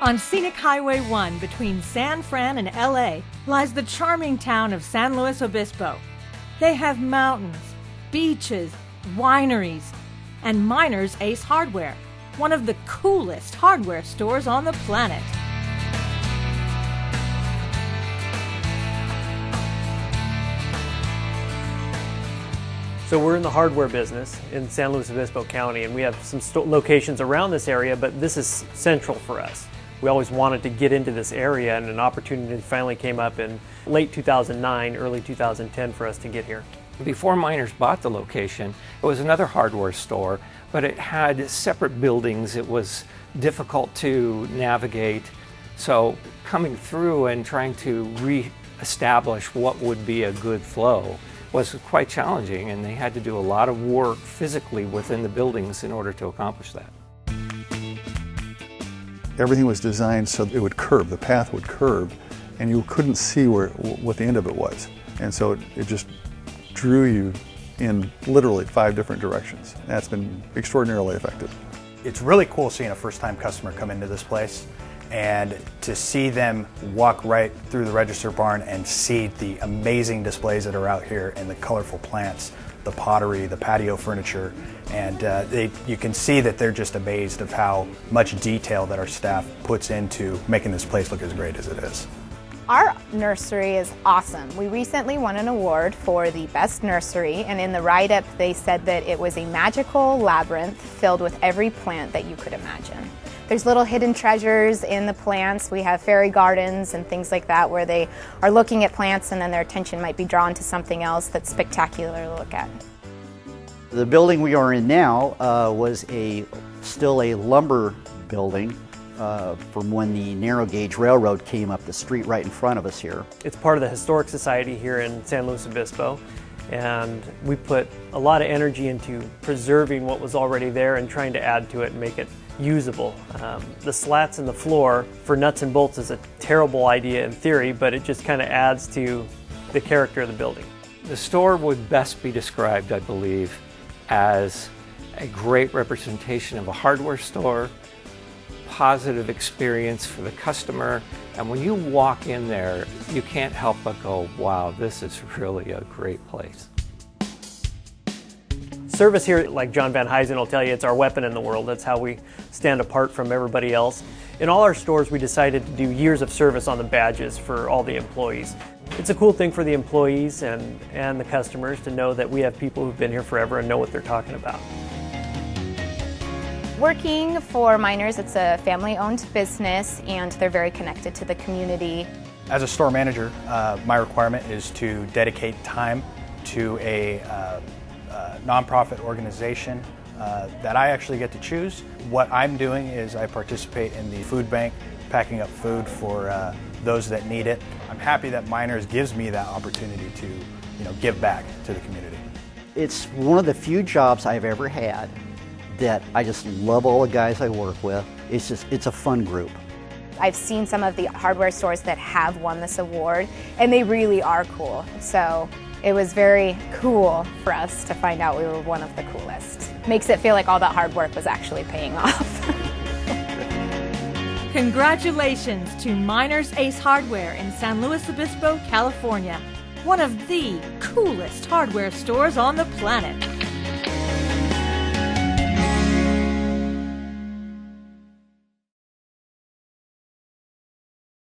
On scenic Highway 1 between San Fran and LA lies the charming town of San Luis Obispo. They have mountains, beaches, wineries, and Miners Ace Hardware, one of the coolest hardware stores on the planet. So we're in the hardware business in San Luis Obispo County, and we have some locations around this area, but this is central for us. We always wanted to get into this area, and an opportunity finally came up in late 2009, early 2010 for us to get here. Before Miners bought the location, it was another hardware store, but it had separate buildings. It was difficult to navigate. So coming through and trying to re-establish what would be a good flow was quite challenging, and they had to do a lot of work physically within the buildings in order to accomplish that. Everything was designed so it would curve, the path would curve, and you couldn't see what the end of it was. And so it just drew you in literally 5 different directions. That's been extraordinarily effective. It's really cool seeing a first-time customer come into this place and to see them walk right through the register barn and see the amazing displays that are out here and the colorful plants, the pottery, the patio furniture, and you can see that they're just amazed of how much detail that our staff puts into making this place look as great as it is. Our nursery is awesome. We recently won an award for the best nursery, and in the write-up they said that it was a magical labyrinth filled with every plant that you could imagine. There's little hidden treasures in the plants. We have fairy gardens and things like that where they are looking at plants and then their attention might be drawn to something else that's spectacular to look at. The building we are in now was still a lumber building from when the narrow gauge railroad came up the street right in front of us here. It's part of the Historic Society here in San Luis Obispo, and we put a lot of energy into preserving what was already there and trying to add to it and make it usable. The slats in the floor for nuts and bolts is a terrible idea in theory, but it just kind of adds to the character of the building. The store would best be described, I believe, as a great representation of a hardware store, positive experience for the customer, and when you walk in there, you can't help but go, wow, this is really a great place. Service here, like John Van Huysen will tell you, it's our weapon in the world. That's how we stand apart from everybody else. In all our stores, we decided to do years of service on the badges for all the employees. It's a cool thing for the employees and the customers to know that we have people who've been here forever and know what they're talking about. Working for Miners, it's a family-owned business and they're very connected to the community. As a store manager, my requirement is to dedicate time to a nonprofit organization that I actually get to choose. What I'm doing is I participate in the food bank, packing up food for those that need it. I'm happy that Miners gives me that opportunity to, give back to the community. It's one of the few jobs I've ever had that I just love all the guys I work with. It's a fun group. I've seen some of the hardware stores that have won this award, and they really are cool. So it was very cool for us to find out we were one of the coolest. Makes it feel like all that hard work was actually paying off. Congratulations to Miners Ace Hardware in San Luis Obispo, California, one of the coolest hardware stores on the planet.